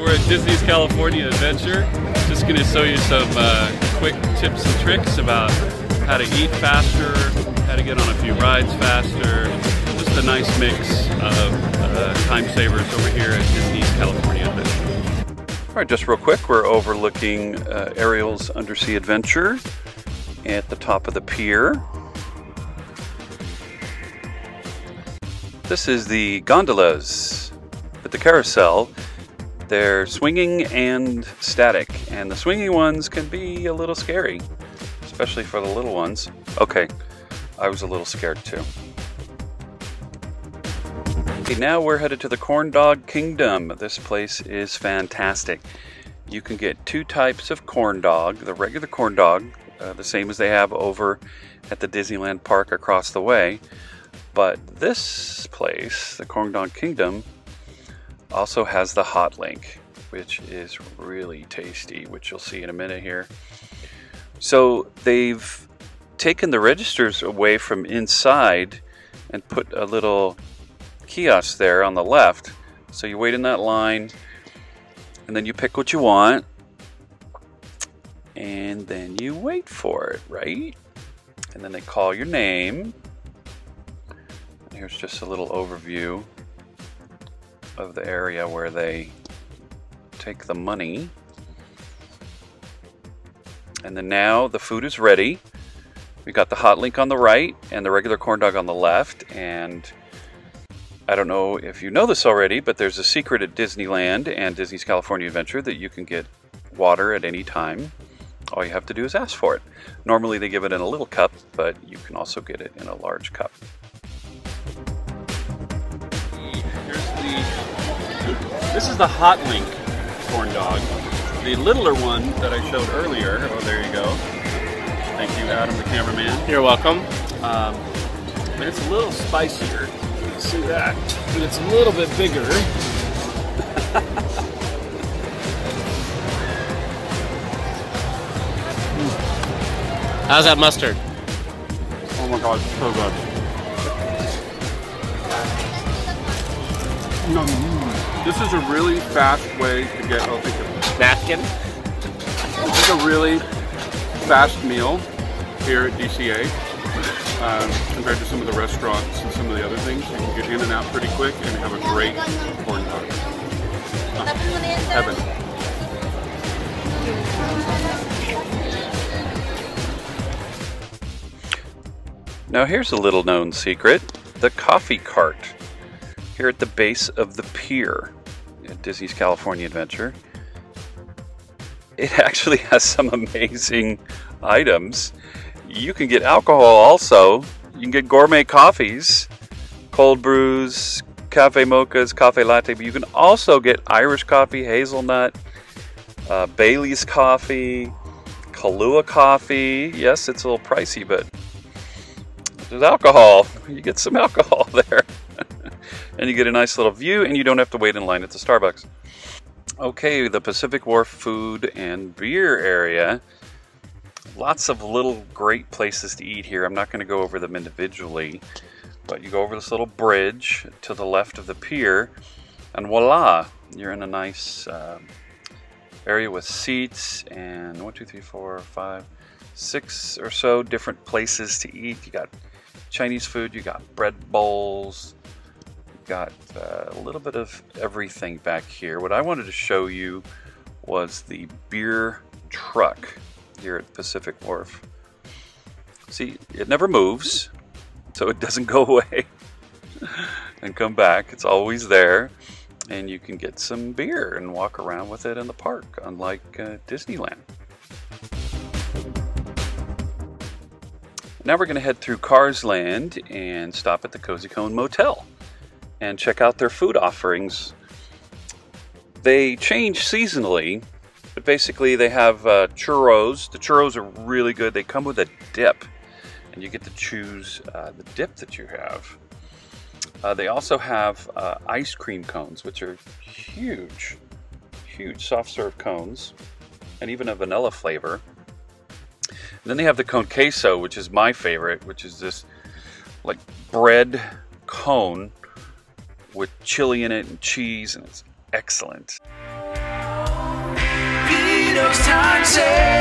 We're at Disney's California Adventure. Just going to show you some quick tips and tricks about how to eat faster, how to get on a few rides faster. Just a nice mix of time savers over here at Disney's California Adventure. All right, just real quick, we're overlooking Ariel's Undersea Adventure at the top of the pier. This is the gondolas at the Carousel. They're swinging and static, and the swinging ones can be a little scary, especially for the little ones. Okay, I was a little scared too. Okay, now we're headed to the Corn Dog Kingdom. This place is fantastic. You can get two types of corn dog. The regular corn dog, the same as they have over at the Disneyland park across the way. But this place, the Corn Dog Kingdom, also has the hot link, which is really tasty, which you'll see in a minute here. So they've taken the registers away from inside and put a little kiosk there on the left. So you wait in that line and then you pick what you want and then you wait for it, right? And then they call your name. And here's just a little overview of the area where they take the money. And then now the food is ready. We got the hot link on the right and the regular corn dog on the left. And I don't know if you know this already, but there's a secret at Disneyland and Disney's California Adventure that you can get water at any time. All you have to do is ask for it. Normally they give it in a little cup, but you can also get it in a large cup. This is the hot link corn dog. The littler one that I showed earlier, oh there you go. Thank you, Adam, the cameraman. You're welcome. But it's a little spicier. You can see that. But it's a little bit bigger. How's that mustard? Oh my god, it's so good. This is a really fast way to get, oh thank you. Napkin? This is a really fast meal here at DCA compared to some of the restaurants and some of the other things. You can get in and out pretty quick and have a great corn dog. Heaven. Now here's a little known secret, the coffee cart here at the base of the pier at Disney's California Adventure. It actually has some amazing items. You can get alcohol also. You can get gourmet coffees, cold brews, cafe mochas, cafe latte, but you can also get Irish coffee, hazelnut, Bailey's coffee, Kahlua coffee. Yes, it's a little pricey, but there's alcohol. You get some alcohol there. And you get a nice little view, and you don't have to wait in line at the Starbucks. Okay, the Pacific Wharf food and beer area. Lots of little great places to eat here. I'm not going to go over them individually, but you go over this little bridge to the left of the pier, and voila, you're in a nice area with seats and 1, 2, 3, 4, 5, 6 or so different places to eat. You got Chinese food, you got bread bowls, got a little bit of everything back here. What I wanted to show you was the beer truck here at Pacific Wharf. See, it never moves, so it doesn't go away and come back. It's always there, and you can get some beer and walk around with it in the park, unlike Disneyland. Now we're going to head through Cars Land and stop at the Cozy Cone Motel and check out their food offerings. They change seasonally, but basically they have churros. The churros are really good. They come with a dip, and you get to choose the dip that you have. They also have ice cream cones, which are huge, huge soft serve cones, and even a vanilla flavor. And then they have the cone queso, which is my favorite, which is this like bread cone with chili in it and cheese, and it's excellent. Vito's time saves.